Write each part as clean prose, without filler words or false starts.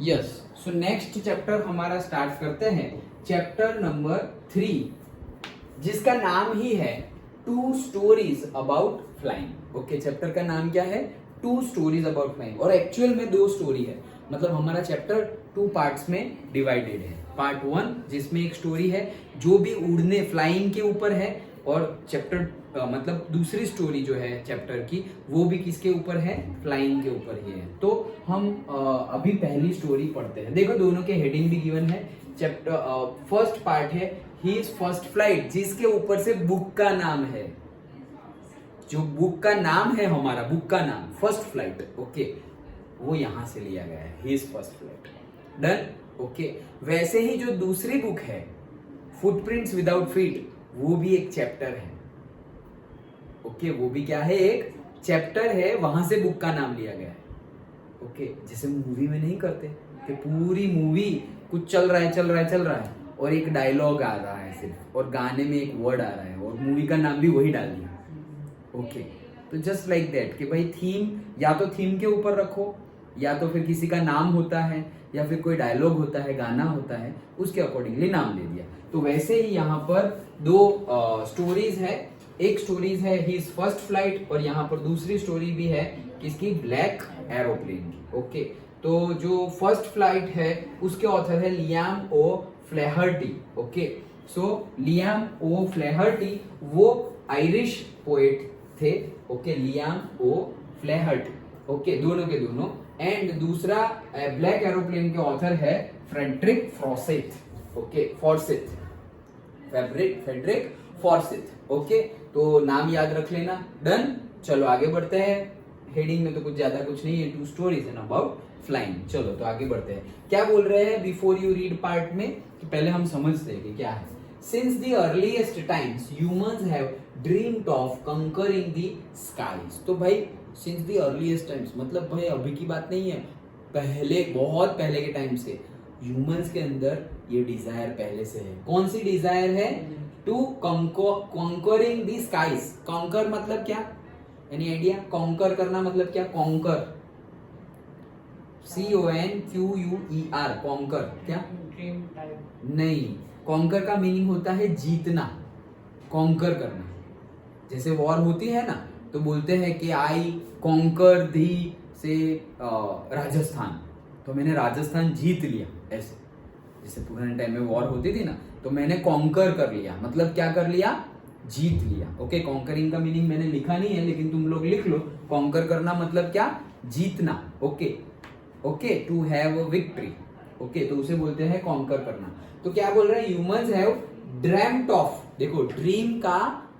Yes, so next chapter हमारा start करते हैं, चैप्टर नंबर 3, जिसका नाम ही है two stories about flying. Okay, chapter का नाम क्या है? Two stories about flying. और एक्चुअल में दो स्टोरी है, मतलब हमारा चैप्टर टू पार्ट्स में डिवाइडेड है। पार्ट 1 जिसमें एक स्टोरी है जो भी उड़ने फ्लाइंग के ऊपर है, और चैप्टर मतलब दूसरी स्टोरी जो है चैप्टर की वो भी किसके ऊपर है? फ्लाइंग के ऊपर ही है। तो हम अभी पहली स्टोरी पढ़ते हैं। देखो दोनों के हेडिंग भी गिवन है। चैप्टर फर्स्ट पार्ट है हिज फर्स्ट फ्लाइट, जिसके ऊपर से बुक का नाम है। जो बुक का नाम है, हमारा बुक का नाम फर्स्ट फ्लाइट, ओके, वो यहां से लिया गया है, his first flight. Done. Okay, वैसे ही जो दूसरी बुक है फुटप्रिंट्स विदाउट फीट, वो भी एक चैप्टर है। ओके, वो भी क्या है? एक चैप्टर है, वहां से बुक का नाम लिया गया है। ओके, जैसे मूवी में नहीं करते कि पूरी मूवी कुछ चल रहा है और एक डायलॉग आ रहा है सिर्फ, और गाने में एक वर्ड आ रहा है और मूवी का नाम भी वही डाल दिया। ओके, तो जस्ट लाइक दैट कि भाई थीम, या तो थीम के ऊपर रखो, या तो फिर किसी का नाम होता है, या फिर कोई डायलॉग होता है, गाना होता है, उसके अकॉर्डिंगली नाम दे दिया। तो वैसे ही यहाँ पर दो स्टोरीज है। एक स्टोरीज है हिज फर्स्ट फ्लाइट, और यहाँ पर दूसरी स्टोरी भी है किसकी? ब्लैक एरोप्लेन की। ओके, तो जो फर्स्ट फ्लाइट है उसके ऑथर है Liam O'Flaherty. Okay, so Liam O'Flaherty वो आयरिश पोएट थे। Okay, Liam O'Flaherty, okay, दोनों के दोनों। एंड दूसरा ब्लैक एरोप्लेन के ऑथर है Frederick Forsyth. Okay, Forsyth, Frederick Forsyth. Okay, तो नाम याद रख लेना। डन। चलो आगे बढ़ते हैं। हेडिंग में तो कुछ ज्यादा कुछ नहीं है, two stories and about flying. चलो तो आगे बढ़ते हैं। क्या बोल रहे हैं बिफोर यू रीड पार्ट में, कि पहले हम समझते हैं कि क्या है। Since the earliest times humans have dreamed of conquering the skies. तो भाई सिंस द अर्लीस्ट टाइम्स मतलब भाई अभी की बात नहीं है, पहले, बहुत पहले के टाइम से ह्यूमंस के अंदर ये डिजायर पहले से है। कौन सी डिजायर है? To conquering the skies. Conquer मतलब क्या? Any idea? कॉन्कर करना मतलब क्या? कॉन्कर, CONQUER, कॉन्कर क्या? नहीं, कॉन्कर का मीनिंग होता है जीतना, कॉन्कर करना। जैसे वॉर होती है ना, तो बोलते हैं कि आई कॉन्कर दी से राजस्थान, तो मैंने राजस्थान जीत लिया। ऐसे जैसे पुराने टाइम में वॉर होती थी ना, तो मैंने कॉन्कर कर लिया, मतलब क्या कर लिया? जीत लिया। ओके, कॉन्करिंग का मीनिंग मैंने लिखा नहीं है, लेकिन तुम लोग लिख लो। कॉन्कर करना मतलब क्या? जीतना। Okay, okay, to have victory. Okay, तो उसे बोलते हैं कॉन्कर करना। तो क्या बोल रहे हैं? ह्यूमंस हैव ड्रीम्ड ऑफ, देखो ड्रीम का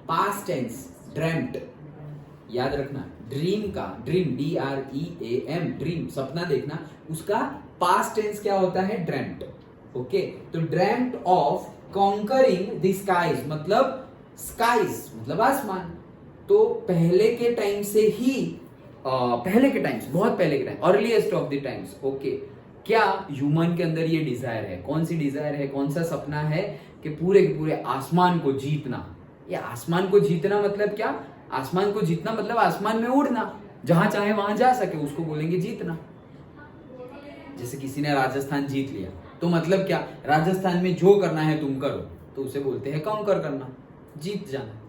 पास्ट टेंस ड्रीम्ड, याद रखना। ड्रीम का, ड्रीम DREAM, ड्रीम सपना देखना, उसका पास्ट टेंस क्या होता है? ड्रीम्ड। ओके, तो dreamed of conquering the skies, मतलब स्काईज मतलब आसमान। तो पहले के टाइम से ही, पहले के टाइम्स, बहुत पहले के time, earliest of the times. Okay, क्या ह्यूमन के अंदर ये डिजायर है? कौन सी डिजायर है? कौन सा सपना है? कि पूरे के पूरे आसमान को जीतना। ये आसमान को जीतना मतलब क्या? आसमान को जीतना मतलब आसमान में उड़ना, जहां चाहे वहां जा सके, उसको बोलेंगे जीतना। जैसे किसी ने राजस्थान जीत लिया, तो मतलब क्या? राजस्थान में जो करना है तुम करो, तो उसे बोलते हैं कॉन्कर करना, जीत जाना।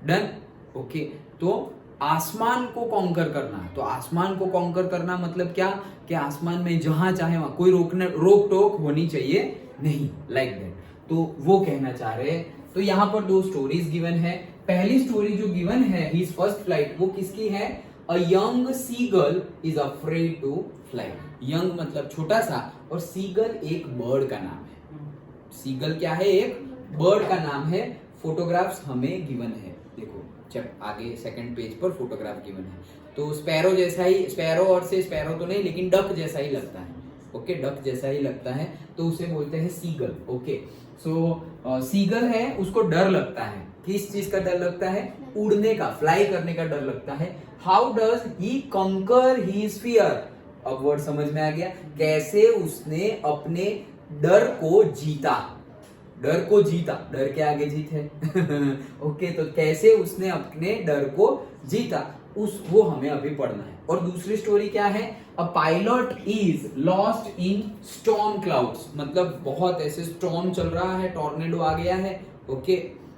डन। ओके, तो आसमान को कॉन्कर करना, तो आसमान को कॉन्कर करना मतलब क्या? कि आसमान में जहां चाहे वहां, कोई रोक टोक होनी चाहिए नहीं, लाइक दैट। तो वो कहना चाह रहे हैं। तो यहाँ पर दो स्टोरीज गिवन है। पहली स्टोरी जो गिवन है हिज फर्स्ट फ्लाइट, वो किसकी है? A young seagull is afraid to fly. Young मतलब छोटा सा, और सीगल एक बर्ड का नाम है। सीगल क्या है? एक बर्ड का नाम है। फोटोग्राफ्स हमें गिवन है, देखो जब आगे सेकंड पेज पर फोटोग्राफ गिवन है। तो स्पैरो जैसा ही, स्पैरो और से स्पैरो तो नहीं, लेकिन डक जैसा ही लगता है। ओके, डक जैसा ही लगता है, तो उसे बोलते हैं सीगल। ओके, सो सीगल है, उसको डर लगता है। किस चीज का डर लगता है? उड़ने का, फ्लाई करने का डर लगता है। हाउ डज ही कंकर हिज फियर? अब वर्ड समझ में आ गया, कैसे उसने अपने डर को जीता। डर को जीता, डर के आगे जीत है। ओके, तो कैसे उसने अपने डर को जीता? वो हमें अभी पढ़ना है। और दूसरी स्टोरी क्या है, a pilot is lost in storm clouds, मतलब बहुत ऐसे स्टॉर्म चल रहा है, टॉर्नेडो आ गया है, ओके,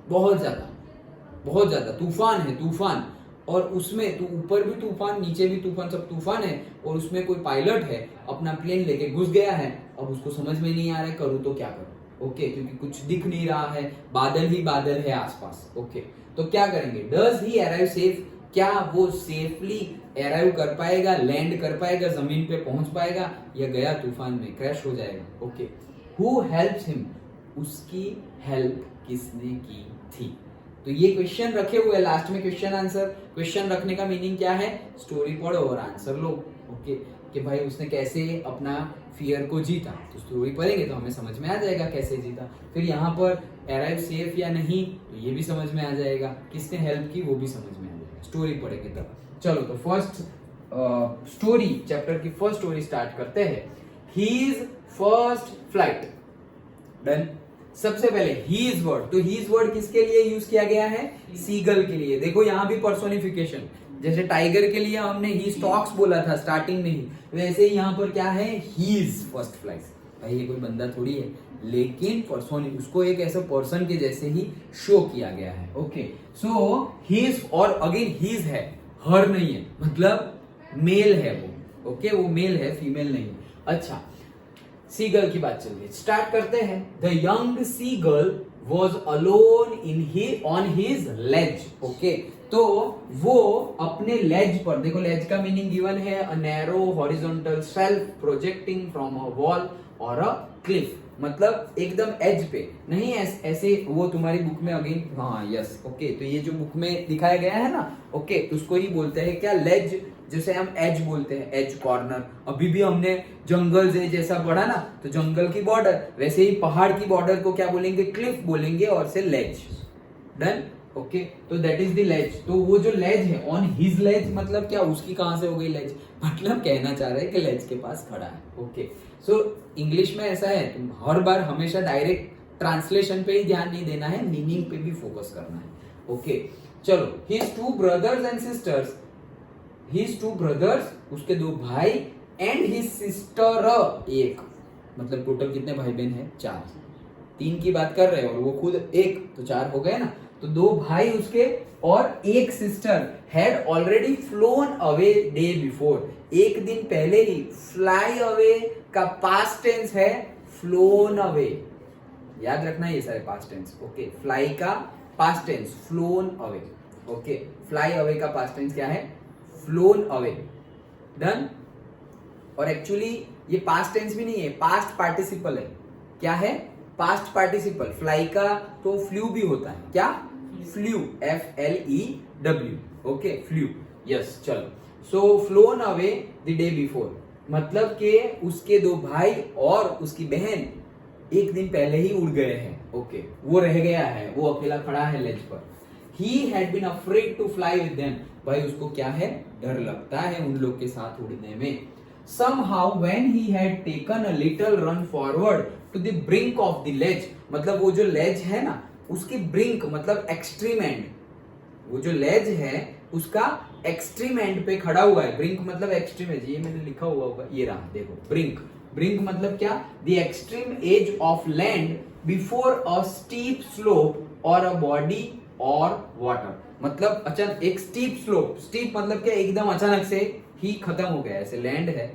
बहुत ज्यादा तूफान है, तूफान, और उसमें तो ऊपर भी तूफान, नीचे भी तूफान, सब तूफान है, और उसमें कोई पायलट है अपना प्लेन लेके घुस गया है। अब उसको समझ में नहीं आ रहा है करूँ तो क्या करूँ, ओके, क्योंकि कुछ दिख नहीं रहा है, बादल ही बादल है आसपास, ओके, तो क्या करेंगे, डज ही अराइव सेफ, क्या वो सेफली अराइव कर पाएगा, लैंड कर पाएगा, जमीन पे पहुंच पाएगा, या गया तूफान में क्रैश हो जाएगा, ओके। हु हेल्प्स हिम, उसकी हेल्प किसने की थी। तो ये क्वेश्चन रखे हुए, लास्ट में क्वेश्चन आंसर। क्वेश्चन रखने का मीनिंग क्या है, स्टोरी पढ़ो और आंसर लो, ओके, कि भाई उसने कैसे अपना फियर को जीता। तो स्टोरी पढ़ेंगे तो हमें समझ में आ जाएगा कैसे जीता। फिर यहाँ पर अराइव सेफ या नहीं, तो ये भी समझ में आ जाएगा, किसने हेल्प की वो भी समझ में आ जाएगा, स्टोरी पढ़ेंगे तब। चलो तो फर्स्ट स्टोरी, चैप्टर की फर्स्ट स्टोरी स्टार्ट करते हैं, हीज फर्स्ट फ्लाइट। डन। सबसे पहले हीज वर्ड, तो हीज वर्ड किसके लिए यूज किया गया है, सीगल के लिए। देखो यहाँ भी पर्सोनिफिकेशन, जैसे टाइगर के लिए हमने ही स्टॉक्स बोला था स्टार्टिंग में ही, वैसे ही यहाँ पर क्या है, हीज फर्स्ट फ्लाइट। भाई ये कोई बंदा थोड़ी है, लेकिन पर्सन, उसको एक ऐसे पर्सन के जैसे ही शो किया गया है, ओके। सो हीज, और अगेन हीज है, हर नहीं है, मतलब मेल है वो, ओके, वो मेल है, फीमेल नहीं। अच्छा, सीगल की बात चल रही है, स्टार्ट करते हैं। The young seagull was alone on his Lay's, okay, तो वो अपने लेज पर, देखो लेज का मीनिंग गिवन है, a narrow horizontal shelf projecting from a wall और अ क्लिफ, मतलब एकदम एज पे नहीं, ऐसे वो तुम्हारी बुक में अगेन, हाँ यस, ओके, तो ये जो बुक में दिखाया गया है ना, ओके, उसको ही बोलते हैं क्या, लेज, जिसे हम एज बोलते हैं, एज कॉर्नर। अभी भी हमने जंगल जैसा पढ़ा ना, तो जंगल की बॉर्डर, वैसे ही पहाड़ की बॉर्डर को क्या बोलेंगे, क्लिफ बोलेंगे, और से लेज। डन, ओके, तो दैट इज द लेज। तो वो जो लेज है, ऑन हिज लेज, मतलब क्या, उसकी कहां से हो गई लेज, मतलब कहना चाह रहे हैं कि लेज के पास खड़ा है, ओके। सो इंग्लिश में ऐसा है, तुम हर बार हमेशा डायरेक्ट ट्रांसलेशन पे ही ध्यान नहीं देना है, मीनिंग पे भी फोकस करना है, ओके। चलो, his two brothers and sisters, his two brothers, उसके दो भाई, एंड हिज सिस्टर, एक, मतलब टोटल कितने भाई बहन है, 4, 3 की बात कर रहे हैं और वो खुद एक, तो 4 हो गए ना। तो 2 भाई उसके और एक sister had already flown away day before, एक दिन पहले ही, फ्लाई अवे का पास्ट टेंस है फ्लोन अवे, याद रखना ये सारे पास्ट टेंस, ओके। फ्लाई का past tense flown away, okay, fly away का पास्ट टेंस क्या है, फ्लोन अवे। डन। और एक्चुअली ये पास्ट टेंस भी नहीं है, पास्ट पार्टिसिपल है। क्या है, पास्ट पार्टिसिपल। फ्लाई का तो फ्लू भी होता है, क्या, flew, FLEW, okay, flew, yes. चलो, so flown away the day before, मतलब कि उसके 2 भाई और उसकी बहन एक दिन पहले ही उड़ गए हैं, ओके, वो रह गया है, वो अकेला खड़ा है लेज पर। He had been afraid to fly with them, भाई उसको क्या है, डर लगता है उन लोग के साथ उड़ने में। Somehow when he had taken a little run forward to the brink of the ledge, मतलब वो जो ledge है ना, उसकी brink मतलब extreme end, वो जो ledge है उसका extreme end पे खड़ा हुआ है। brink मतलब extreme edge, ये मैंने लिखा हुआ होगा, ये रहा, देखो, brink, brink मतलब क्या, the extreme edge of land before a steep slope or a body और वाटर, मतलब अचानक एक स्टीप स्लोप, स्टीप मतलब क्या, एकदम अचानक से ही खत्म हो गया, ऐसे लैंड है,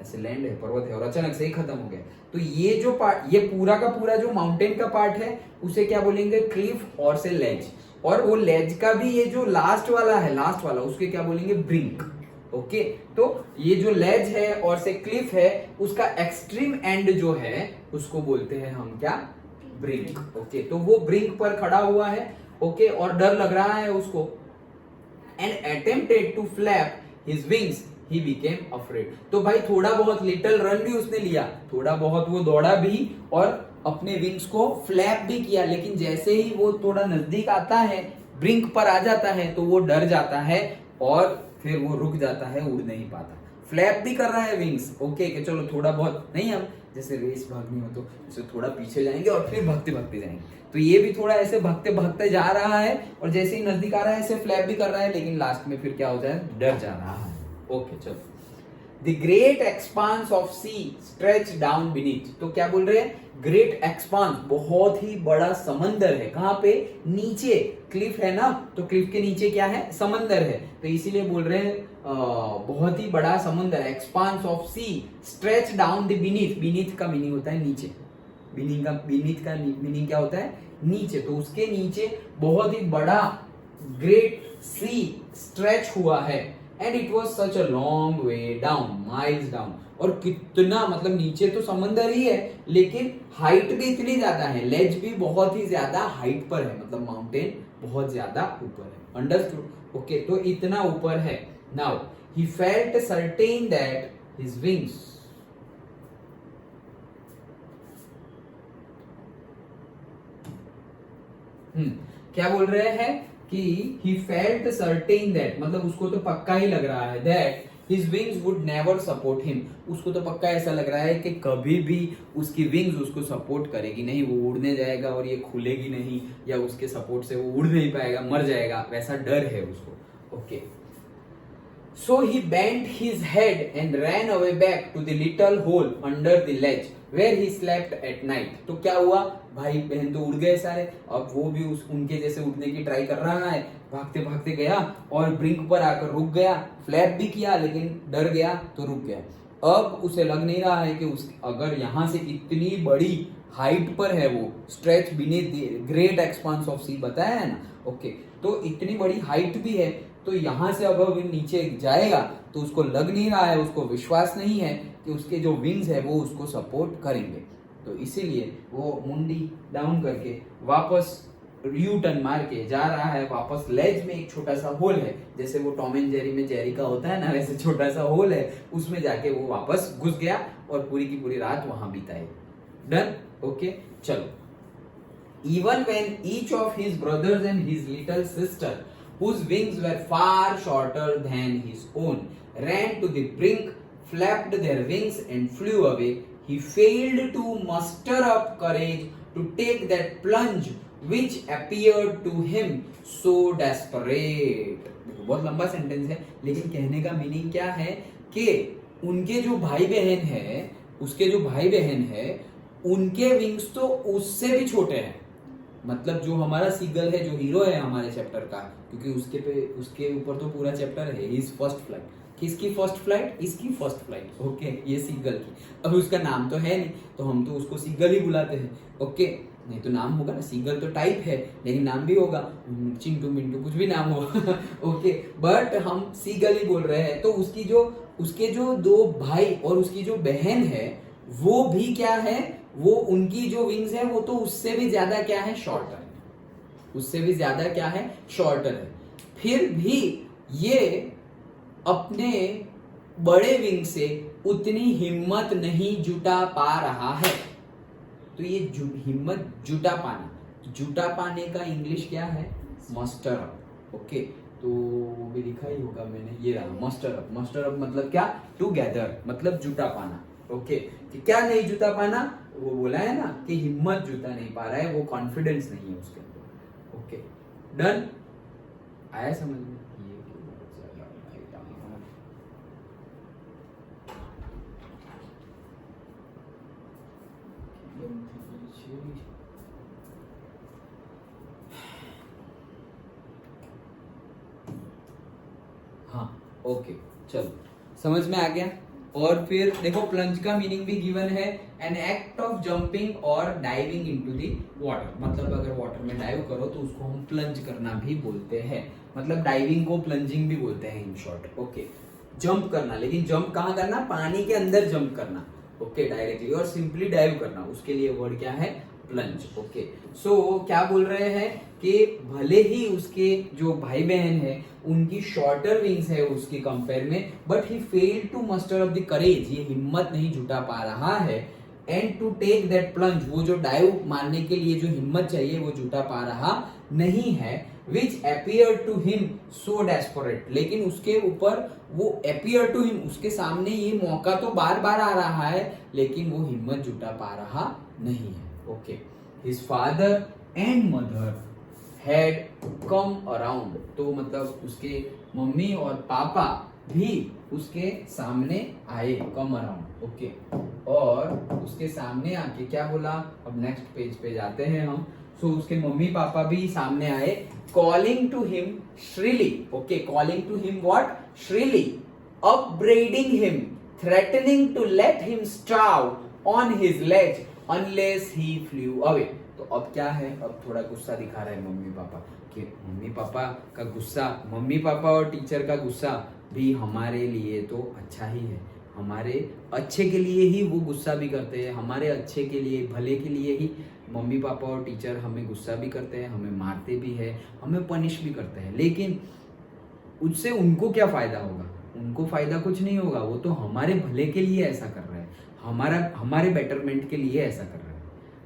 ऐसे लैंड है, पर्वत है, और अचानक से ही खत्म हो गया। तो ये जो पार्ट, ये पूरा का पूरा जो माउंटेन का पार्ट है, उसे क्या बोलेंगे, क्लिफ और से लेज। और वो लेज का भी ये जो लास्ट वाला है, लास्ट वाला, उसके क्या बोलेंगे, ब्रिंक, ओके। तो ये जो लेज है और से क्लिफ है, उसका एक्सट्रीम एंड जो है उसको बोलते हैं हम क्या, ब्रिंक, ओके। तो वो ब्रिंक पर खड़ा हुआ है, ओके, और डर लग रहा है उसको। And attempted to flap his wings, he became afraid. तो भाई थोड़ा बहुत लिटिल रन भी उसने लिया, थोड़ा बहुत वो दौड़ा भी और अपने विंग्स को फ्लैप भी किया, लेकिन जैसे ही वो थोड़ा नजदीक आता है, ब्रिंक पर आ जाता है, तो वो डर जाता है और फिर वो रुक जाता है, उड़ नहीं पाता। फ्लैप भी कर रहा है विंग्स, ओके कि चलो थोड़ा बहुत नहीं, हम जैसे रेस भागनी हो तो जैसे थोड़ा पीछे जाएंगे और फिर भागते भागते जाएंगे, तो ये भी थोड़ा ऐसे भागते भागते जा रहा है और जैसे ही नजदीक आ रहा है ऐसे फ्लैप भी कर रहा है, लेकिन लास्ट में फिर क्या होता है, डर जा रहा है। ओके चलो, the great expanse of sea stretch down beneath, तो क्या बोल रहे हैं, ग्रेट एक्सपांस बहुत ही बड़ा समंदर है, कहां पे, नीचे, क्लिफ है ना, तो क्लिफ के नीचे क्या है, समंदर है, तो इसीलिए बोल रहे हैं बहुत ही बड़ा समुद्र, expanse of sea stretch down the beneath, beneath का मीनिंग होता है नीचे, बीनीथ का मीनिंग क्या होता है, नीचे, तो उसके नीचे बहुत ही बड़ा ग्रेट सी स्ट्रेच हुआ है, and it was such a long way down, miles down, और कितना, मतलब नीचे तो समंदर ही है लेकिन हाइट भी इतनी ज्यादा है, लेज भी बहुत ही ज्यादा हाइट पर है, मतलब माउंटेन बहुत ज्यादा ऊपर है, अंडरस्टूड, ओके, तो इतना ऊपर है। Now he felt certain that his wings, क्या बोल रहे हैं कि he felt certain that, मतलब उसको तो पक्का ही लग रहा है that his wings would never support him, उसको तो पक्का ऐसा लग रहा है कि कभी भी उसकी विंग्स उसको सपोर्ट करेगी नहीं, वो उड़ने जाएगा और ये खुलेगी नहीं, या उसके सपोर्ट से वो उड़ नहीं पाएगा, मर जाएगा, वैसा डर है उसको, okay. So he bent his head and ran away back to the little hole under the ledge where he slept at night. तो क्या हुआ, भाई बहन तो उड़ गए सारे, अब वो भी उनके जैसे उड़ने की ट्राई कर रहा है, भागते भागते गया और ब्रिंक पर आकर रुक गया, फ्लैप भी किया लेकिन डर गया तो रुक गया। अब उसे लग नहीं रहा है कि अगर यहाँ से इतनी बड़ी हाइट पर है वो, stretch beneath great expanse of sea बताया है ना, ओके, तो इतनी बड़ी हाइट भी है, तो यहां से अब नीचे जाएगा तो उसको लग नहीं रहा है, उसको विश्वास नहीं है कि उसके जो विंग्स है वो उसको सपोर्ट करेंगे, तो इसीलिए वो मुंडी डाउन करके वापस यू टर्न मार के जा रहा है वापस। लेज में एक छोटा सा होल है, जैसे वो टॉम एंड जेरी में जेरी का होता है ना, वैसे छोटा सा होल है, उसमें जाके वो वापस घुस गया और पूरी की पूरी रात वहां बिताई। डन, ओके, चलो। Even when each of his brothers and his little sister, whose wings were far shorter than his own, ran to the brink, flapped their wings and flew away, he failed to muster up courage to take that plunge which appeared to him so desperate. देखो बहुत लंबा sentence है, लेकिन कहने का meaning क्या है कि उनके जो भाई बहन है, उसके जो भाई बहन है, उनके विंग्स तो उससे भी छोटे हैं, मतलब जो हमारा सीगल है, जो हीरो है हमारे चैप्टर का, क्योंकि उसके ऊपर तो पूरा चैप्टर है, हिज फर्स्ट फ्लाइट, किसकी फर्स्ट फ्लाइट, इसकी फर्स्ट फ्लाइट, ओके, ये सीगल की। अब उसका नाम तो है नहीं तो हम तो उसको सीगल ही बुलाते हैं, ओके, नहीं तो नाम होगा ना, सीगल तो टाइप है लेकिन नाम भी होगा, चिंटू मिंटू कुछ भी नाम होगा ओके, बट हम सीगल ही बोल रहे हैं। तो उसके जो दो भाई और उसकी जो बहन है वो भी क्या है, वो उनकी जो विंग्स है वो तो उससे भी ज्यादा क्या है, शॉर्टर है, उससे भी ज्यादा क्या है, शॉर्टर है, फिर भी ये अपने बड़े विंग से उतनी हिम्मत नहीं जुटा पा रहा है। तो ये हिम्मत जुटा पाने का इंग्लिश क्या है, मस्टर अप, ओके, तो वो भी लिखा ही होगा मैंने, ये रहा मस्टर अप मतलब क्या, टुगेदर, मतलब जुटा पाना, ओके, कि क्या नहीं जुटा पाना, वो बोला है ना कि हिम्मत जुटा नहीं पा रहा है, वो कॉन्फिडेंस नहीं है उसके अंदर, ओके, डन, आया समझ में, ये हाँ, ओके, चलो समझ में आ गया। और फिर देखो प्लंज का मीनिंग भी गिवन है, एन एक्ट ऑफ जंपिंग और डाइविंग इनटू द वाटर, मतलब अगर वाटर में डाइव करो तो उसको हम प्लंज करना भी बोलते हैं, मतलब डाइविंग को प्लंजिंग भी बोलते हैं इन शॉर्ट, ओके, जंप करना, लेकिन जंप कहाँ करना, पानी के अंदर जंप करना, ओके, डायरेक्टली, और सिंपली डाइव करना, उसके लिए वर्ड क्या है, प्लंज, ओके। सो क्या बोल रहे हैं कि भले ही उसके जो भाई बहन है उनकी शॉर्टर विंग्स है उसकी कंपेयर में, but he failed to muster of the courage, ये हिम्मत नहीं जुटा पा रहा है, and to take that plunge, वो जो डाइव मारने के लिए जो हिम्मत चाहिए वो जुटा पा रहा नहीं है, which appeared to him so desperate, लेकिन उसके ऊपर वो appear to him, उसके सामने ये मौका तो बार बार आ रहा है लेकिन वो हिम्मत जुटा पा रहा नहीं है. Okay, his father and mother had come around, तो मतलब उसके मम्मी और पापा भी उसके सामने आए, कम अराउंड. ओके, और उसके सामने आके क्या बोला, अब नेक्स्ट पेज पे जाते हैं हम. सो उसके मम्मी पापा भी सामने आए, calling to him shrilly. Okay, calling to him what, shrilly, upbraiding him, threatening to let him starve on his ledge unless he flew away. तो अब क्या है, अब थोड़ा गुस्सा दिखा रहे हैं मम्मी पापा, कि मम्मी पापा का गुस्सा, मम्मी पापा और टीचर का गुस्सा भी हमारे लिए तो अच्छा ही है, हमारे अच्छे के लिए ही वो गुस्सा भी करते हैं, हमारे अच्छे के लिए, भले के लिए ही मम्मी पापा और टीचर हमें गुस्सा भी करते हैं, हमें मारते भी है, हमें पनिश भी करते हैं. लेकिन उससे उनको क्या फायदा होगा, उनको फायदा कुछ नहीं होगा, वो तो हमारे भले के लिए ऐसा कर रहे हैं, हमारे बेटरमेंट के लिए ऐसा कर रहे हैं.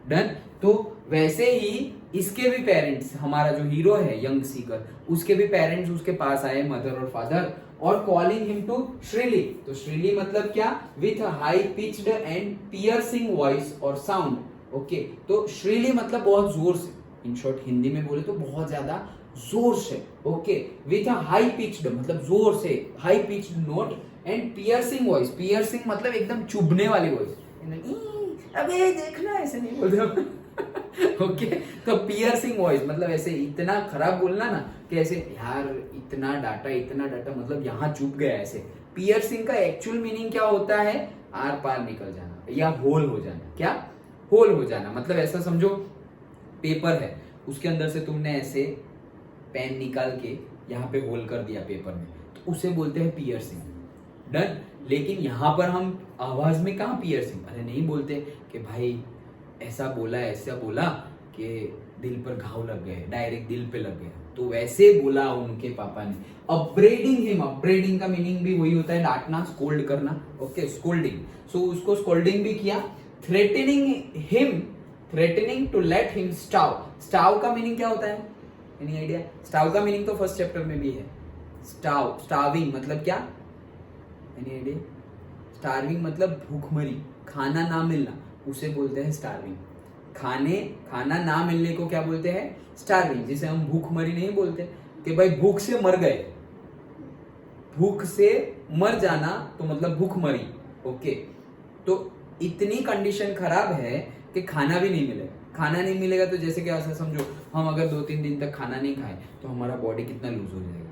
डन. तो वैसे ही इसके भी पेरेंट्स, हमारा जो हीरो है यंग सीकर, उसके भी पेरेंट्स उसके पास आए, मदर और फादर, और कॉलिंग हिम टू श्रीली. तो श्रीली मतलब क्या, with high pitched and piercing voice और साउंड. ओके, तो श्रीली मतलब बहुत जोर से, इन शॉर्ट हिंदी में बोले तो बहुत ज्यादा जोर से. ओके, विथ हाई पिच्ड मतलब जोर से, high pitched note, and piercing voice, piercing मतलब एकदम चुभने वाली वॉइस, अबे देखना, ऐसे नहीं बोलते. ओके, तो पियर्सिंग वॉइस मतलब ऐसे इतना खराब बोलना ना, कि ऐसे यार इतना डाटा मतलब यहाँ चुप गया. ऐसे पियर्सिंग का एक्चुअल मीनिंग क्या होता है, आर पार निकल जाना या होल हो जाना. क्या, होल हो जाना मतलब ऐसा समझो, पेपर है, उसके अंदर से तुमने ऐसे पेन निकाल के यहाँ पे होल कर दिया पेपर में, तो उसे बोलते हैं पियर्सिंग. डन. लेकिन यहाँ पर हम आवाज में कहाँ पियर्सिंग, अरे नहीं बोलते कि भाई ऐसा बोला कि दिल पर घाव लग गए, डायरेक्ट दिल पे लग गया, तो वैसे बोला उनके पापा ने. अपब्रेडिंग हिम, अपब्रेडिंग का मीनिंग भी वही होता है, डांटना, स्कोल्ड करना. Okay, scolding. सो उसको स्कोल्डिंग भी किया. Threatening to let him starve. Starve का मीनिंग क्या होता है, एनी आइडिया? स्टाव का मीनिंग तो फर्स्ट चैप्टर में भी है. स्टाविंग मतलब क्या, एनी आइडिया? स्टार्विंग मतलब भूखमरी, खाना ना मिलना, उसे बोलते हैं स्टार्विंग. खाना ना मिलने को क्या बोलते हैं, स्टार्विंग. जिसे हम भूखमरी नहीं बोलते कि भाई भूख से मर गए, भूख से मर जाना तो मतलब भूखमरी. ओके, तो इतनी कंडीशन खराब है कि खाना भी नहीं मिलेगा. खाना नहीं मिलेगा तो जैसे कि ऐसा समझो, हम अगर 2-3 दिन तक खाना नहीं खाए तो हमारा बॉडी कितना लूज हो जाएगा,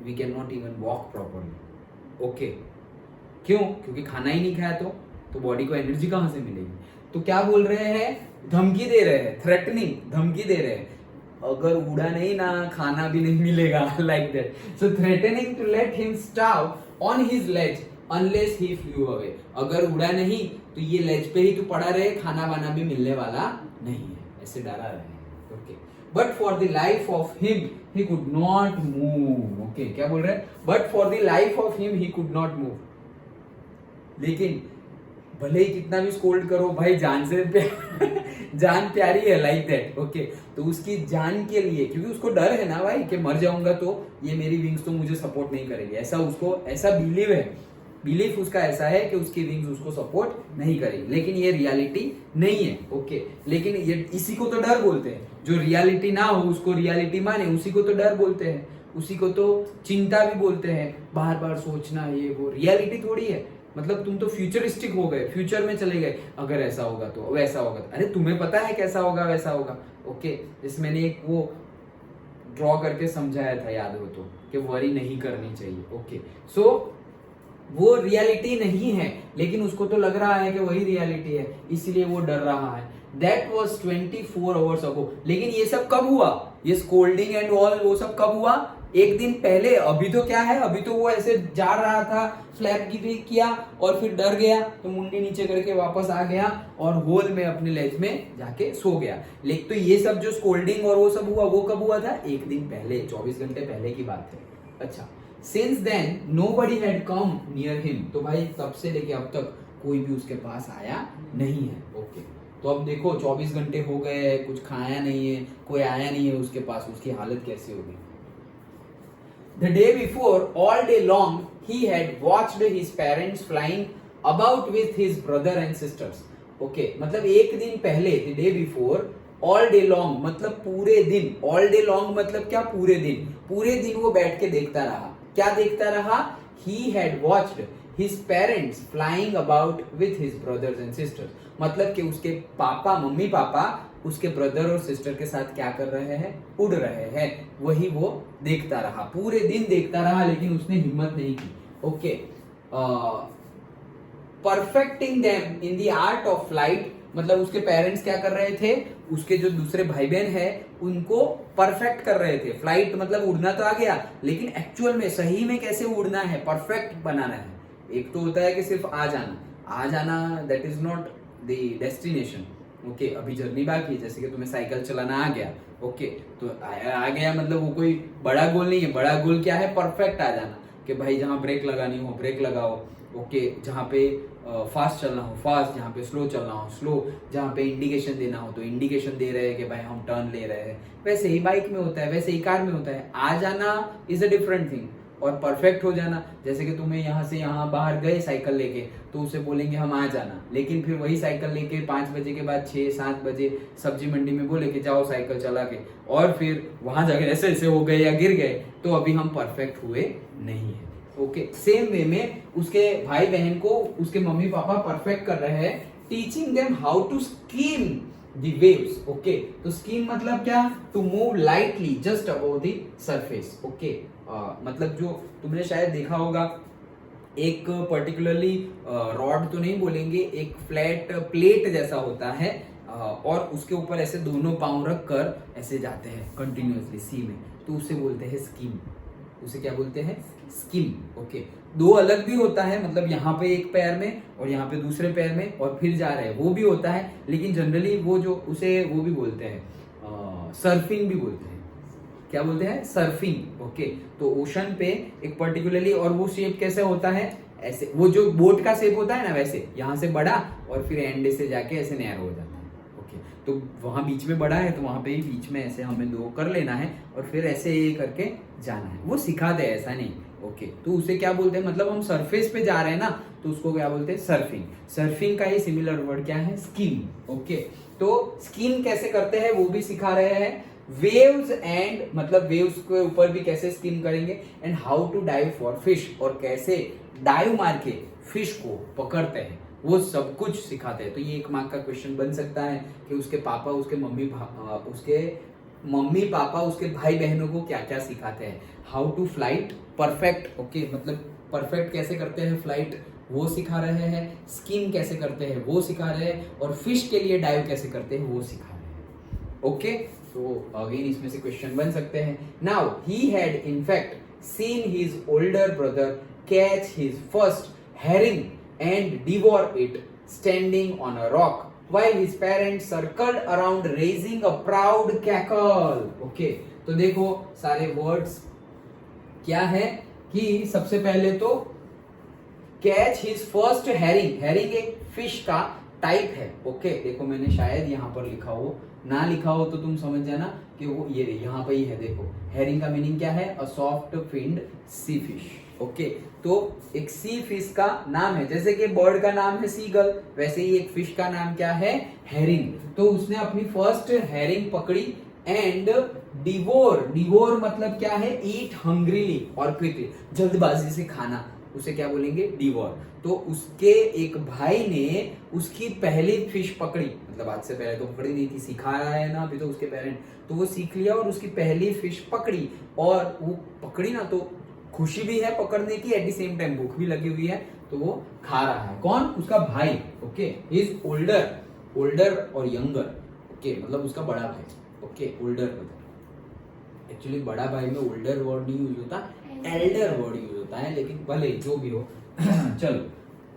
we can not even walk properly. Okay, क्यों? क्योंकि खाना ही नहीं खाया तो बॉडी को एनर्जी कहां से मिलेगी. तो क्या बोल रहे हैं, धमकी दे रहे हैं, थ्रेटनिंग, धमकी दे रहे हैं, अगर उड़ा नहीं ना खाना भी नहीं मिलेगा, like that. So threatening to let him starve on his ledge unless he flew away. अगर उड़ा नहीं तो ये लेज पे ही तो पड़ा रहे, खाना वाना भी मिलने वाला नहीं है, ऐसे डरा रहे हैं. Okay, but for the life of him he could not move. Okay, क्या बोल रहे हैं, but for the life of him he could not move. लेकिन भले ही कितना भी स्कोल्ड करो भाई, जान से जान प्यारी है, लाइक दैट. ओके, तो उसकी जान के लिए, क्योंकि उसको डर है ना भाई कि मर जाऊंगा तो ये मेरी विंग्स तो मुझे सपोर्ट नहीं करेगी, ऐसा उसको ऐसा बिलीव है, बिलीफ उसका ऐसा है कि उसकी विंग्स उसको सपोर्ट नहीं करेगी. लेकिन ये रियलिटी नहीं है. ओके, लेकिन ये इसी को तो डर बोलते हैं, जो रियलिटी ना हो उसको रियलिटी माने, उसी को तो डर बोलते हैं, उसी को तो चिंता भी बोलते हैं, बार बार सोचना, ये वो. रियलिटी थोड़ी है, मतलब तुम तो फ्यूचरिस्टिक हो गए, फ्यूचर में चले गए, अगर ऐसा होगा तो वैसा होगा. अरे तुम्हें पता है कैसा होगा वैसा होगा. ओके, जैसे मैंने एक वो ड्रॉ करके समझाया था, याद हो तो, कि वरी नहीं करनी चाहिए. ओके, सो वो रियलिटी नहीं है, लेकिन उसको तो लग रहा है कि वही रियलिटी है, इसलिए वो डर रहा है. That was 24 hours ago. लेकिन ये सब कब हुआ, ये स्कोल्डिंग एंड ऑल वो सब कब हुआ, एक दिन पहले. अभी तो क्या है, अभी तो वो ऐसे जा रहा था, फ्लैप की भी किया और फिर डर गया तो मुंडी नीचे करके वापस आ गया और होल में अपने लेज में जाके सो गया. लेकिन तो ये सब जो स्कोल्डिंग और वो सब हुआ, वो कब हुआ था, एक दिन पहले, 24 घंटे पहले की बात है. अच्छा, since then nobody had come near him. तो भाई तब से लेके अब तक कोई भी उसके पास आया नहीं है. ओके, तो अब देखो 24 घंटे हो गए, कुछ खाया नहीं है, कोई आया नहीं है उसके पास, उसकी हालत कैसी होगी। The day before, all day long, he had watched his parents flying about with his brother and sisters. Okay, मतलब एक दिन पहले, the day before, all day long मतलब पूरे दिन, all day long मतलब क्या, पूरे दिन वो बैठ के देखता रहा। क्या देखता रहा? He had watched his parents flying about with his brothers and sisters. मतलब कि उसके पापा, मम्मी पापा उसके ब्रदर और सिस्टर के साथ क्या कर रहे हैं? उड़ रहे हैं। वही वो देखता रहा, पूरे दिन देखता रहा, लेकिन उसने हिम्मत नहीं की। Okay, perfecting them in the art of flight मतलब उसके पेरेंट्स क्या कर रहे थे? उसके जो दूसरे भाई बहन है उनको परफेक्ट कर रहे थे। फ्लाइट मतलब उड़ना तो आ गया, लेकिन एक्चुअल में सही में कैसे उड़ना है, परफेक्ट बनाना है। एक तो होता है कि सिर्फ आ जाना, that is not the destination. Okay, अभी जर्नी बाकी है। जैसे कि तुम्हें साइकिल चलाना आ गया, ओके, तो आ गया मतलब वो कोई बड़ा गोल नहीं है। बड़ा गोल क्या है? परफेक्ट आ जाना, कि भाई जहां ब्रेक लगानी हो ब्रेक लगाओ, ओके, जहां पे फास्ट चलना हो फास्ट, जहां पे स्लो चलना हो स्लो, जहां पे इंडिकेशन देना हो तो इंडिकेशन दे रहे हैं कि भाई हम टर्न ले रहे हैं। वैसे ही बाइक में होता है, वैसे ही कार में होता है। आ जाना इज अ डिफरेंट थिंग, और परफेक्ट हो जाना, जैसे कि तुम्हें यहाँ से यहाँ बाहर गए साइकिल लेके, तो उसे बोलेंगे हम आ जाना, लेकिन फिर वही साइकिल लेके 5 बजे के बाद 6-7 बजे सब्जी मंडी में बोले कि जाओ साइकिल चला के, और फिर वहां जाके ऐसे ऐसे हो गए या गिर गए, तो अभी हम परफेक्ट हुए नहीं है। ओके, सेम वे में उसके भाई बहन को उसके मम्मी पापा परफेक्ट कर रहे हैं, teaching them how to skim the waves. Okay, तो स्कीम मतलब क्या? To move lightly just above the surface. Okay, मतलब जो तुमने शायद देखा होगा, एक पर्टिकुलरली रॉड तो नहीं बोलेंगे, एक फ्लैट प्लेट जैसा होता है, और उसके ऊपर ऐसे दोनों पांव रख कर ऐसे जाते हैं कंटिन्यूअसली सी में, तो उसे बोलते हैं स्कीम। उसे क्या बोलते हैं? स्कीम। ओके, दो अलग भी होता है, मतलब यहाँ पे एक पैर में और यहाँ पे दूसरे पैर में, और फिर जा रहे हैं, वो भी होता है, लेकिन जनरली वो जो उसे वो भी बोलते हैं, सर्फिंग भी बोलते हैं। क्या बोलते हैं? सर्फिंग। ओके, तो ओशन पे एक पर्टिकुलरली, और वो शेप कैसे होता है? ऐसे, वो जो बोट का शेप होता है ना, वैसे यहाँ से बड़ा और फिर एंड से जाके ऐसे नैरो हो जाता है। ओके, तो वहां बीच में बड़ा है, तो वहां पे ही बीच में ऐसे हमें दो कर लेना है और फिर ऐसे ये करके जाना है। वो सिखाते हैं, ऐसा नहीं। ओके, तो उसे क्या बोलते हैं? मतलब हम सरफेस पे जा रहे हैं ना, तो उसको क्या बोलते हैं? सर्फिंग। सर्फिंग का ही सिमिलर वर्ड क्या है? स्कीम। ओके, तो स्कीम कैसे करते हैं वो भी सिखा रहे हैं। वेव्स एंड मतलब वेव्स के ऊपर भी कैसे स्कीम करेंगे, and how to dive for fish, और कैसे डाइव मार के फिश को पकड़ते हैं, वो सब कुछ सिखाते हैं। तो ये 1 मार्क का क्वेश्चन बन सकता है कि उसके पापा उसके मम्मी पापा उसके भाई बहनों को क्या क्या सिखाते हैं। How to flight perfect. Okay, मतलब परफेक्ट कैसे करते हैं फ्लाइट, वो सिखा रहे हैं। स्कीम कैसे करते हैं वो सिखा रहे हैं, और फिश के लिए डाइव कैसे करते हैं वो सिखा रहे हैं। ओके, तो अगेन इसमें से क्वेश्चन बन सकते हैं। Now he had in fact seen his older brother catch his first herring and devour it standing on a rock while his parents circled around raising a proud cackle. Okay, तो देखो सारे words क्या है कि सबसे पहले तो catch his first herring। herring एक फिश का टाइप है। ओके, देखो मैंने शायद यहाँ पर लिखा हो, ना लिखा हो तो तुम समझ जाना कि वो ये यहाँ पे ही है। देखो herring का मीनिंग क्या है? A soft finned sea fish. Okay, तो एक सी फिश का नाम है, जैसे कि बर्ड का नाम है सीगल, वैसे ही एक फिश का नाम क्या है? हेरिंग। तो उसने अपनी फर्स्ट हेरिंग पकड़ी, एंड डिवोर मतलब क्या है? ईट हंग्रीली और क्विकली, जल्दबाजी से खाना, उसे क्या बोलेंगे? डिवोर। तो उसके एक भाई ने उसकी पहली फिश पकड़ी, मतलब आज से पहले तो पकड़ी नहीं थी, सिखा रहा है ना अभी तो उसके पेरेंट, तो वो सीख लिया और उसकी पहली फिश पकड़ी, और वो पकड़ी ना तो खुशी भी है पकड़ने की, एट द सेम टाइम भूख भी लगी हुई है, तो वो खा रहा है। कौन? उसका भाई। ओके, इज ओल्डर और यंगर। ओके, मतलब उसका बड़ा भाई। Okay, older brother. एक्चुअली बड़ा भाई में ओल्डर वर्ड नहीं यूज होता, एल्डर वर्ड यूज होता है, लेकिन भले जो भी हो। चलो,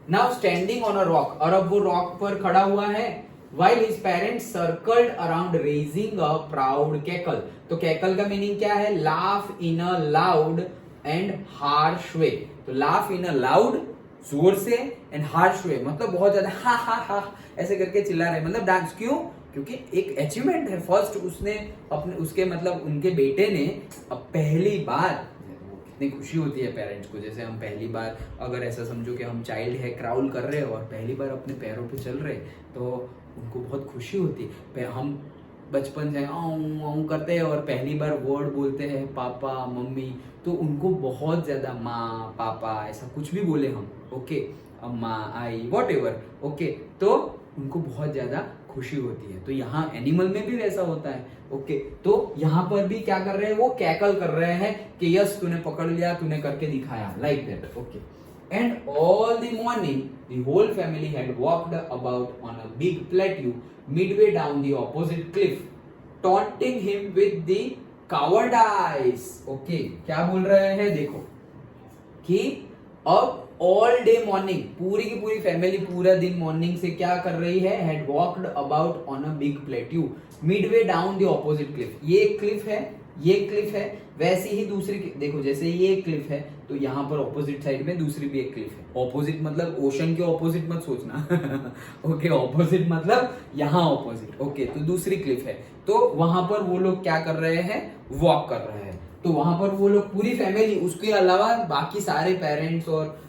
now standing on a rock, और अब वो रॉक पर खड़ा हुआ है। While his parents circled around raising a proud cackle. तो cackle का मीनिंग क्या है? laugh in a loud and harsh way. तो laugh in a loud जोर से एंड हार्श वे, मतलब बहुत ज्यादा हा हा हा ऐसे करके चिल्ला रहे, मतलब डांस क्यों, क्योंकि एक अचीवमेंट है। फर्स्ट उसने अपने उसके मतलब उनके बेटे ने अब पहली बार, कितनी खुशी होती है पेरेंट्स को, जैसे हम पहली बार, अगर ऐसा समझो कि हम चाइल्ड है, क्राउल कर रहे हैं और पहली बार अपने पैरों पे चल रहे, तो उनको बहुत खुशी होती है। हम बचपन से आऊं करते हैं और पहली बार वर्ड बोलते हैं पापा मम्मी, तो उनको बहुत ज्यादा माँ पापा ऐसा कुछ भी बोले हम, ओके, अम्मा आई वॉट एवर, ओके, तो उनको बहुत ज्यादा खुशी होती है। तो यहाँ एनिमल में भी वैसा होता है, ओके। तो यहाँ पर भी क्या कर रहे हैं, वो कैकल कर रहे हैं कि यस तूने पकड़ लिया, तूने करके दिखाया, like that, okay. And all the morning, the whole family had walked about on a big plateau midway down the opposite cliff, taunting him with the cowardice. Okay, क्या बोल रहे हैं देखो कि अब ऑल डे मॉर्निंग, पूरी की पूरी फैमिली पूरा दिन मॉर्निंग से क्या कर रही है, had walked about on a big plateau Midway down the opposite Cliff. ये एक क्लिफ है, ये क्लिफ है, वैसे ही दूसरी देखो, जैसे ये एक क्लिफ है तो यहाँ पर ऑपोजिट साइड में दूसरी भी एक क्लिफ है। ऑपोजिट मतलब ओशन के ऑपोजिट मत सोचना ओके, ऑपोजिट मतलब यहाँ ऑपोजिट, ओके। तो दूसरी क्लिफ है, तो वहां पर वो लोग क्या कर रहे हैं, वॉक कर रहे हैं। तो वहां पर वो लोग पूरी फैमिली, उसके अलावा बाकी सारे पेरेंट्स और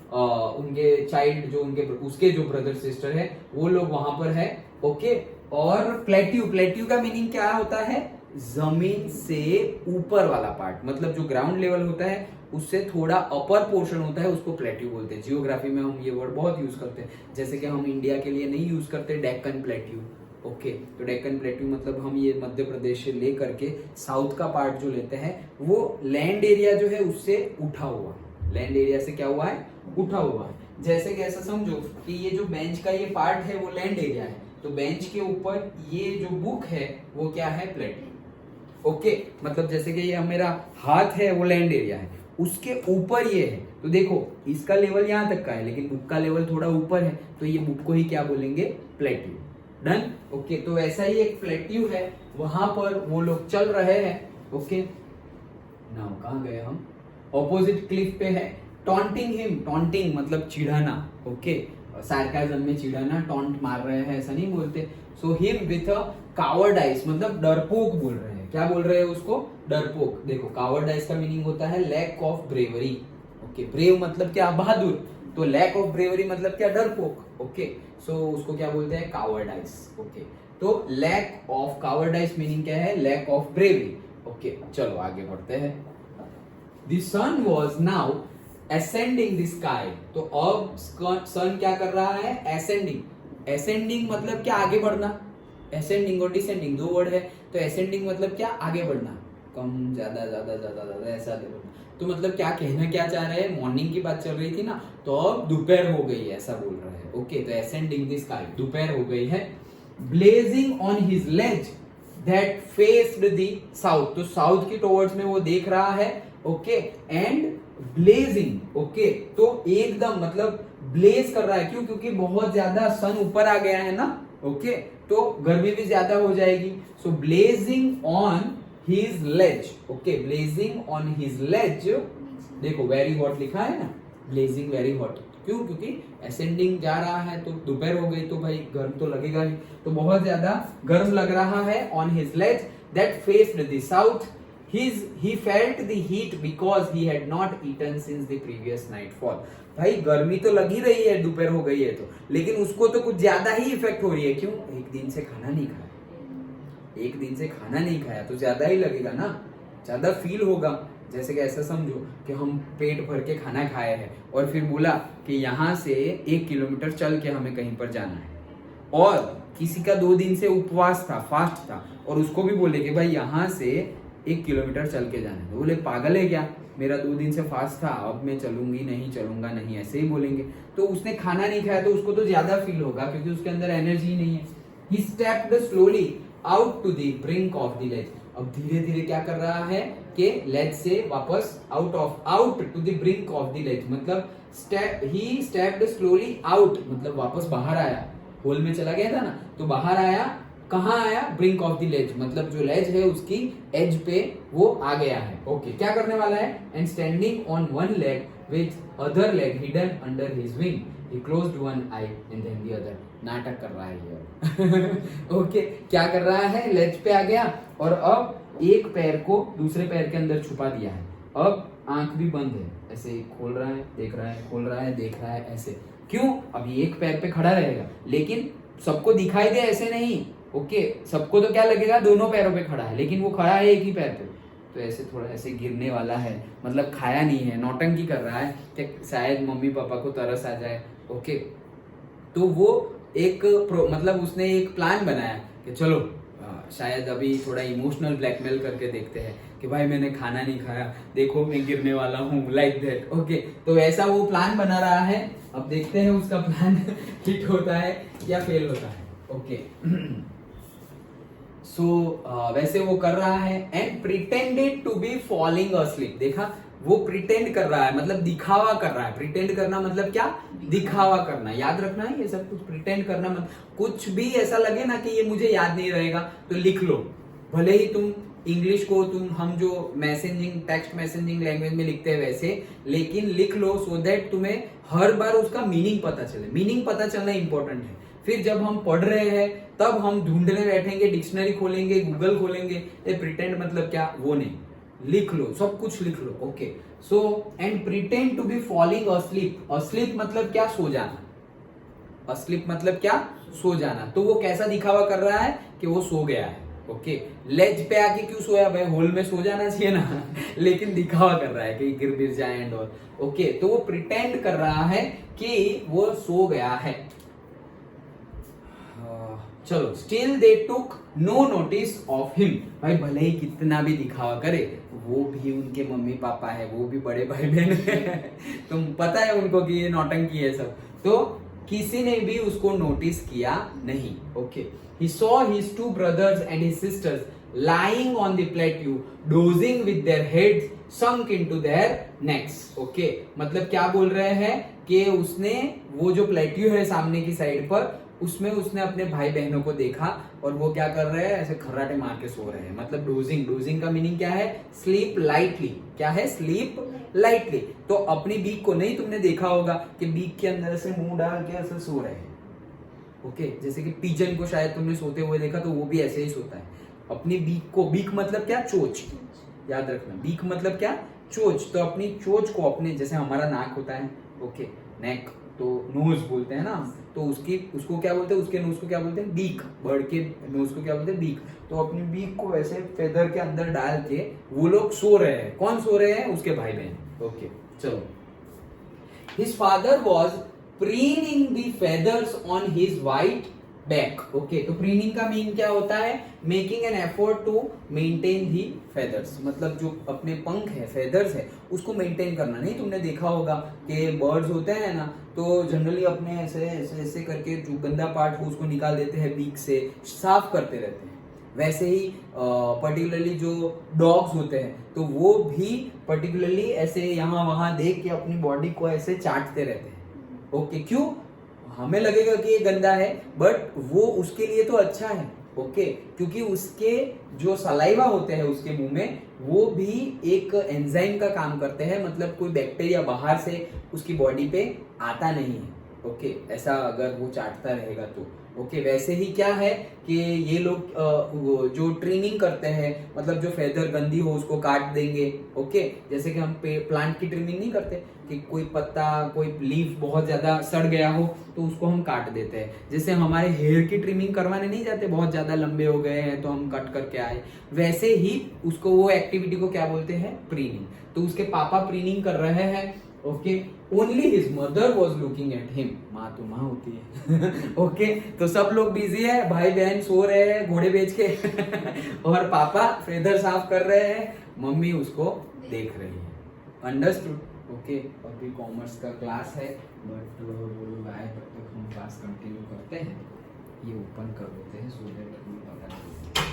उनके चाइल्ड जो उनके उसके जो ब्रदर सिस्टर है वो लोग वहां पर है, ओके। और प्लेट्यू, प्लेट्यू का मीनिंग क्या होता है, जमीन से ऊपर वाला पार्ट, मतलब जो ग्राउंड लेवल होता है उससे थोड़ा अपर पोर्शन होता है, उसको प्लेट्यू बोलते हैं। जियोग्राफी में हम ये वर्ड बहुत यूज करते हैं, जैसे कि हम इंडिया के लिए नहीं यूज करते डेक्कन प्लेट्यू, ओके। तो डेक्कन प्लेट्यू मतलब हम ये मध्य प्रदेश से ले करके साउथ का पार्ट जो लेते हैं, वो लैंड एरिया जो है उससे उठा हुआ, लैंड एरिया से क्या हुआ है, उठा हुआ है। जैसे कि ऐसा समझो कि ये जो बेंच का ये पार्ट है वो लैंड एरिया है, तो बेंच के ऊपर ये जो बुक है वो क्या है, प्लेट्यू, ओके। मतलब जैसे कि ये मेरा हाथ है वो लैंड एरिया है, उसके ऊपर ये है, तो देखो इसका लेवल यहाँ तक का है लेकिन बुक का लेवल थोड़ा ऊपर है, तो ये बुक को ही क्या बोलेंगे, प्लेट्यू, डन, ओके। तो ऐसा ही एक प्लेट्यू है, वहां पर वो लोग चल रहे हैं, ओके। नाउ कहाँ गए हम, ऑपोजिट क्लिफ पे है। टॉन्टिंग हिम, टॉन्टिंग मतलब चिढ़ाना, ओके, सार्काज्म में चिढ़ाना, टॉन्ट मार रहे हैं ऐसा नहीं बोलते। सो हिम विथ अ कावर्डाइज मतलब डरपोक बोल रहे हैं, क्या बोल रहे हैं उसको, डरपोक। देखो कावर्डाइज का मीनिंग होता है lack of bravery, okay. Brave मतलब क्या, बहादुर, तो लैक ऑफ ब्रेवरी मतलब क्या, डरपोक, ओके। सो उसको क्या बोलते हैं, कावर्डाइज, ओके। तो लैक ऑफ कावर्डाइज मीनिंग क्या है, लैक ऑफ ब्रेवरी, ओके। चलो आगे बढ़ते हैं। The sun was now ascending the sky, तो अब सन क्या कर रहा है, ascending, ascending मतलब क्या, आगे बढ़ना, ascending और descending दो वर्ड है, तो ascending मतलब क्या, आगे बढ़ना, कम ज्यादा ज्यादा ज्यादा ज्यादा ऐसा बढ़ना। तो मतलब क्या कहना क्या चाह रहे हैं, मॉर्निंग की बात चल रही थी ना, तो अब दोपहर हो गई है ऐसा बोल रहे हैं, ओके। तो ascending the sky दोपहर हो गई है। blazing on his ledge that faced the south, तो साउथ की टुवर्ड्स में वो देख रहा है, ओके। एंड ब्लेजिंग, ओके, तो एकदम मतलब ब्लेज कर रहा है, क्यों, क्योंकि बहुत ज्यादा सन ऊपर आ गया है ना, ओके, तो गर्मी भी ज्यादा हो जाएगी। So blazing on his Lay's, okay, blazing on his legs, देखो वेरी हॉट लिखा है ना, ब्लेजिंग वेरी हॉट, क्यों, क्योंकि असेंडिंग जा रहा है तो दोपहर हो गई तो भाई गर्म तो लगेगा ही, तो बहुत ज्यादा गर्म लग रहा है। On his ledge that faced the south, he felt the heat because he had not eaten since the previous nightfall। भाई गर्मी तो लग ही रही है, दोपहर हो गई है तो, लेकिन उसको तो कुछ ज्यादा ही इफेक्ट हो रही है, क्यों, एक दिन से खाना नहीं खाया, एक दिन से खाना नहीं खाया तो ज्यादा ही लगेगा ना, ज्यादा फील होगा। जैसे कि ऐसा समझो कि हम पेट भर के खाना खाए हैं और फिर बोला कि यहाँ से 1 किलोमीटर चल के हमें कहीं पर जाना है, और किसी का 2 दिन से उपवास था, फास्ट था, और उसको भी बोले कि भाई यहाँ से 1 किलोमीटर चल के जाना है, तो बोले पागल है क्या, मेरा 2 दिन से फास्ट था, अब मैं चलूंगी नहीं, चलूंगा नहीं, ऐसे ही बोलेंगे। तो उसने खाना नहीं खाया तो उसको तो ज्यादा फील होगा, क्योंकि उसके अंदर एनर्जी नहीं है। He stepped slowly out to the brink of the ledge, अब धीरे धीरे क्या कर रहा है कि लेज से वापस out to the brink of the ledge, मतलब ही स्टेप्ड स्लोली आउट मतलब वापस बाहर आया, होल में चला गया था ना, तो बाहर आया, कहाँ आया, ब्रिंक ऑफ द लेज मतलब जो लेज है उसकी एज पे वो आ गया है, ओके। क्या करने वाला है, and standing on one leg with other leg hidden under his wing. He closed one eye and then the other. नाटक कर रहा है ये। ओके, क्या कर रहा है? लेज पे आ गया और अब एक पैर को दूसरे पैर के अंदर छुपा दिया है। अब आंख भी बंद है, ऐसे खोल रहा है, देख रहा है, खोल रहा है, देख रहा है, ऐसे। क्यों? अभी एक पैर पे खड़ा रहेगा, लेकिन सबको दिखाई दे ऐसे नहीं। ओके, सबको तो क्या लगेगा? दोनों पैरों पे खड़ा है, लेकिन वो खड़ा है एक ही पैर पे, तो ऐसे थोड़ा ऐसे गिरने वाला है, मतलब खाया नहीं है, नौटंकी कर रहा है कि शायद मम्मी पापा को तरस आ जाए। ओके, तो वो एक मतलब उसने एक प्लान बनाया कि चलो शायद अभी थोड़ा इमोशनल ब्लैकमेल करके देखते हैं कि भाई मैंने खाना नहीं खाया, देखो मैं गिरने वाला हूँ, लाइक दैट। ओके, तो ऐसा वो प्लान बना रहा है। अब देखते हैं उसका प्लान हिट होता है या फेल होता है। ओके, वैसे वो कर रहा है and pretended to be falling asleep. देखा, वो प्रिटेंड कर रहा है, मतलब दिखावा कर रहा है। प्रिटेंड करना मतलब क्या? दिखावा करना। याद रखना है ये सब कुछ। प्रिटेंड करना मतलब कुछ भी ऐसा लगे ना कि ये मुझे याद नहीं रहेगा तो लिख लो, भले ही तुम इंग्लिश को हम जो मैसेजिंग टेक्स्ट मैसेजिंग लैंग्वेज में लिखते हैं वैसे, लेकिन लिख लो सो दैट तुम्हें हर बार उसका मीनिंग पता चले। मीनिंग पता चलना इंपॉर्टेंट है। फिर जब हम पढ़ रहे हैं तब हम ढूंढने बैठेंगे, डिक्शनरी खोलेंगे, गूगल खोलेंगे, ये प्रिटेंड मतलब क्या, वो नहीं। लिख लो, सब कुछ लिख लो। Okay, so and pretend to be falling asleep. Asleep मतलब क्या? सो जाना। अस्लीप मतलब क्या? सो जाना। तो वो कैसा दिखावा कर रहा है कि वो सो गया है। ओके, लेज पे आके क्यों सोया भाई? होल में सो जाना चाहिए ना लेकिन दिखावा कर रहा है कि गिर गिर जाए एंड ऑल। ओके, तो वो प्रिटेंड कर रहा है कि वो सो गया है। चलो, still they took no notice of him. भाई भले ही कितना भी दिखावा करे, वो भी उनके मम्मी पापा है, वो भी बड़े भाई बहन है तुम पता है उनको कि ये नौटंकी है सब, तो किसी ने भी उसको नोटिस किया नहीं। Okay, he saw his two brothers and his sisters lying on the plateau dozing with their heads sunk into their necks. Okay, मतलब क्या बोल रहे हैं कि उसने वो जो प्लेट्यू है सामने की साइड पर, उसमें उसने अपने भाई बहनों को देखा और वो क्या कर रहे हैं? ऐसे खर्राटे मार के सो रहे हैं। मतलब डोजिंग। डोजिंग का मीनिंग क्या है? Sleep lightly. क्या है? Sleep lightly. तो अपनी बीक को नहीं, तुमने देखा होगा कि बीक के अंदर से मुंह डाल के ऐसे सो रहे हैं। ओके, जैसे कि पिजन को शायद तुमने सोते हुए देखा, तो वो भी ऐसे ही सोता है। अपनी बीक को, बीक मतलब क्या? चोच। याद रखना, बीक मतलब क्या? चोच। तो अपनी चोच को, अपने जैसे हमारा नाक होता है, ओके, नेक, तो नोज बोलते हैं ना, तो उसको क्या बोलते हैं? उसके नोज को क्या बोलते हैं? बीक। बर्ड के नोज को क्या बोलते हैं? बीक। तो अपनी बीक को ऐसे फेदर के अंदर डाल के वो लोग सो रहे हैं। कौन सो रहे हैं? उसके भाई बहन। ओके, चलो। His father was preening the feathers on his white back. Okay, तो प्रीनिंग का मीन क्या होता है? Making an effort to maintain the feathers. मतलब जो अपने पंख है, फेदर्स है, उसको मेंटेन करना। नहीं, तुमने देखा होगा कि बर्ड्स होते हैं ना, तो जनरली अपने ऐसे ऐसे ऐसे करके जो गंदा पार्ट हो उसको निकाल देते हैं, बीक से साफ करते रहते हैं। वैसे ही पर्टिकुलरली जो डॉग्स होते हैं, तो वो भी पर्टिकुलरली ऐसे यहाँ वहां देख के अपनी बॉडी को ऐसे चाटते रहते हैं। ओके, क्यों? हमें लगेगा कि ये गंदा है, बट वो उसके लिए तो अच्छा है। ओके, क्योंकि उसके जो सलाइवा होते हैं उसके मुंह में, वो भी एक एंजाइम का काम करते हैं। मतलब कोई बैक्टीरिया बाहर से उसकी बॉडी पे आता नहीं है। ओके, ऐसा अगर वो चाटता रहेगा तो। ओके, वैसे ही क्या है कि ये लोग जो ट्रिमिंग करते हैं, मतलब जो फेदर गंदी हो उसको काट देंगे। ओके, जैसे कि हम प्लांट की ट्रिमिंग नहीं करते कि कोई पत्ता, कोई लीफ बहुत ज्यादा सड़ गया हो तो उसको हम काट देते हैं। जैसे हमारे हेयर की ट्रिमिंग करवाने नहीं जाते, बहुत ज्यादा लंबे हो गए हैं तो हम कट करके आए, वैसे ही उसको, वो एक्टिविटी को क्या बोलते हैं? प्रीनिंग। तो उसके पापा प्रीनिंग कर रहे हैं। Okay, only his mother was looking at him. माँ तो माँ होती है ओके, तो सब लोग बिजी है, भाई बहन सो रहे हैं घोड़े बेच के और पापा फेदर साफ कर रहे हैं, मम्मी उसको देख रही है। अंडरस्टूड? ओके, अभी कॉमर्स का क्लास है, बट वो लोग आए तब तक हम क्लास कंटिन्यू करते हैं। ये ओपन कर देते हैं सो दैट पता चले।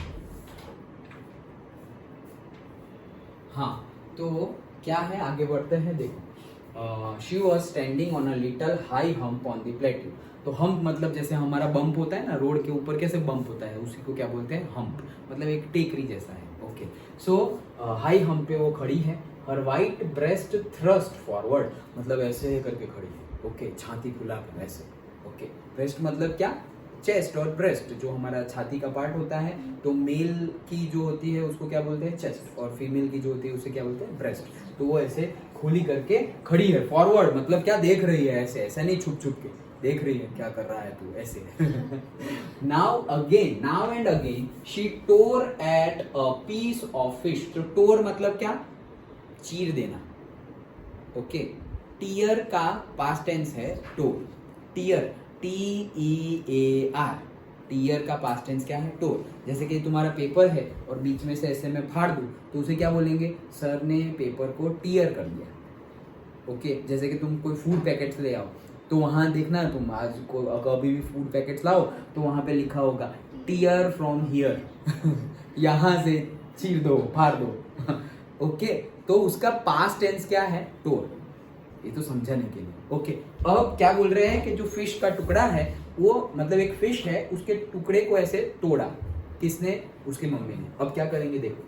हाँ, तो क्या है, आगे बढ़ते हैं। देखो, she was standing on a little high hump on the plateau. तो हम्प मतलब जैसे हमारा बम्प होता है ना, रोड के ऊपर कैसे बम्प होता है, उसी को क्या बोलते हैं? हम्प। मतलब एक टेकरी जैसा है। ओके, सो हाई हम्प पे वो खड़ी है। हर वाइट ब्रेस्ट थ्रस्ट फॉरवर्ड, मतलब ऐसे करके खड़ी है, ओके, छाती फुला कर ऐसे, ओके। ब्रेस्ट मतलब क्या, चेस्ट, और ब्रेस्ट जो हमारा छाती का पार्ट होता है, तो मेल की जो होती है उसको क्या बोलते हैं, चेस्ट, और फीमेल की जो होती है उसे क्या बोलते हैं, ब्रेस्ट। तो वो ऐसे खुली करके खड़ी है, फॉरवर्ड मतलब क्या देख रही है, ऐसे, ऐसा नहीं छुप छुप के देख रही है क्या कर रहा है तू, ऐसे। Now and again she tore at a piece of fish. तो टोर मतलब क्या, चीर देना, ओके। टीयर का पास्ट टेंस है टोर, टीयर, TEAR, टीयर का पास्ट टेंस क्या है, टोर। जैसे कि तुम्हारा पेपर है और बीच में से ऐसे मैं फाड़ दूं तो उसे क्या बोलेंगे, सर ने पेपर को टीयर कर दिया, ओके। जैसे कि तुम कोई फूड पैकेट्स ले आओ तो वहां देखना, तुम आज को कभी भी फूड पैकेट्स लाओ तो वहां पे लिखा होगा टीयर फ्रॉम हियर, यहां से चीर दो, फाड़ दो, ओके। तो उसका पास्ट टेंस क्या है, टोर, ये तो समझाने के लिए, ओके। अब क्या बोल रहे हैं कि जो फिश का टुकड़ा है वो, मतलब एक फिश है, उसके टुकड़े को ऐसे तोड़ा, किसने, उसकी मम्मी ने। अब क्या करेंगे देखो,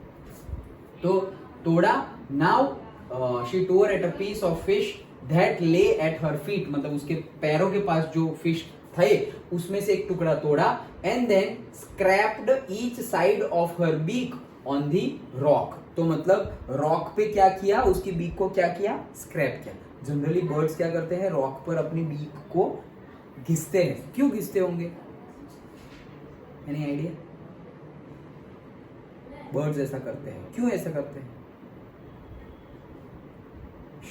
तो तोड़ा, now she tore at a piece of fish that lay at her feet, मतलब उसके पैरों के पास जो फिश थे उसमें से एक टुकड़ा तोड़ा, and then scraped each side of her beak on the rock. तो मतलब रॉक पे क्या किया, उसकी बीक को क्या किया, स्क्रैप किया। जनरली बर्ड्स क्या करते हैं, रॉक पर अपनी बीक को घिसते हैं, क्यों घिसते होंगे, एनी आइडिया? बर्ड्स ऐसा करते हैं, क्यों ऐसा करते हैं,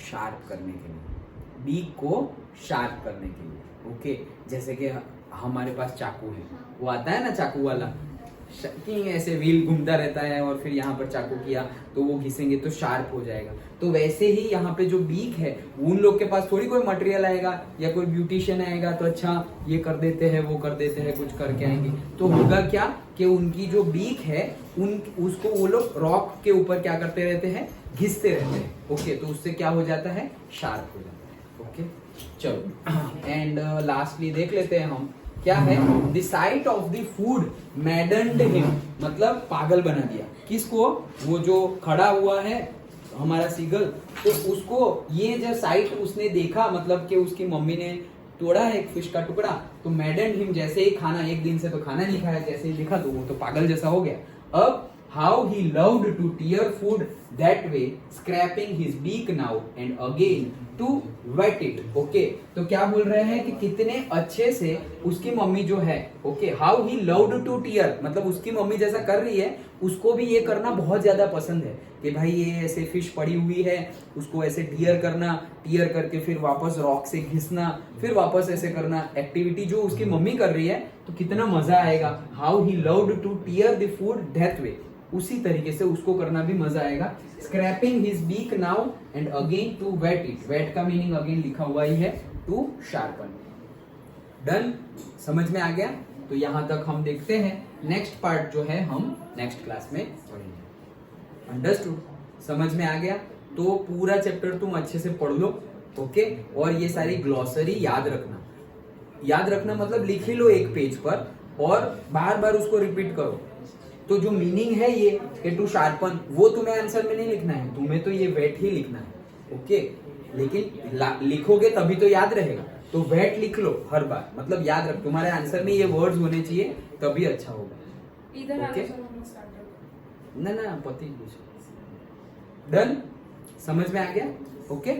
शार्प करने के लिए, बीक को शार्प करने के लिए, ओके। जैसे कि हमारे पास चाकू है, वो आता है ना चाकू वाला, ऐसे व्हील घूमता रहता है और फिर यहाँ पर चाकू किया तो वो घिसेंगे तो शार्प हो जाएगा। तो वैसे ही यहाँ पे जो बीक है, उन लोग के पास थोड़ी कोई मटेरियल आएगा या कोई ब्यूटिशियन आएगा तो अच्छा ये कर देते हैं, वो कर देते हैं, कुछ करके आएंगे। तो होगा क्या कि उनकी जो बीक है उसको वो लोग रॉक के ऊपर क्या करते रहते हैं, घिसते रहते हैं, ओके। तो उससे क्या हो जाता है, शार्प हो जाता है, ओके। चलो, एंड लास्टली देख लेते हैं हम क्या है, the site of the food मैडन्ड him, मतलब पागल बना दिया, किसको, वो जो खड़ा हुआ है हमारा सीगल, तो उसको ये जो साइट उसने देखा, मतलब कि उसकी मम्मी ने तोड़ा है एक फिश का टुकड़ा, तो मैडन्ड हिम, जैसे ही खाना, एक दिन से तो खाना नहीं खाया, जैसे ही देखा तो वो तो पागल जैसा हो गया। अब how he loved to tear food that way, scraping his beak now and again to wet it, okay। तो क्या बोल रहे हैं कि कितने अच्छे से उसकी मम्मी जो है, okay, how he loved to tear, मतलब उसकी मम्मी जैसा कर रही है उसको भी ये करना बहुत ज्यादा पसंद है कि भाई ये ऐसे फिश पड़ी हुई है, उसको ऐसे टीयर करना, टीयर करके फिर वापस रॉक से घिसना, फिर वापस ऐसे करना, एक्टिविटी जो उसकी मम्मी कर रही है तो कितना मजा आएगा। how he loved to tear the food that way, उसी तरीके से उसको करना भी मजा आएगा। Scraping his beak now and again to whet it, whet का मीनिंग अगेन लिखा हुआ ही है, टू शार्पन। डन, समझ में आ गया? तो यहां तक हम देखते हैं, नेक्स्ट पार्ट जो है हम नेक्स्ट क्लास में पढ़ेंगे। अंडरस्टूड, समझ में आ गया? तो पूरा चैप्टर तुम अच्छे से पढ़ लो, ओके। और ये सारी ग्लॉसरी याद रखना, याद रखना मतलब लिख ही लो एक पेज पर और बार बार उसको रिपीट करो। तो जो मीनिंग है ये कि टू शार्पन, वो तुम्हें आंसर में नहीं लिखना है, तुम्हें तो ये वेट ही लिखना है, ओके। लेकिन लिखोगे तभी तो याद रहेगा, तो वेट लिख लो हर बार, मतलब याद रख, तुम्हारे आंसर में ये वर्ड्स होने चाहिए तभी अच्छा होगा, ओके। ना पति, डन, समझ में आ गया, ओके।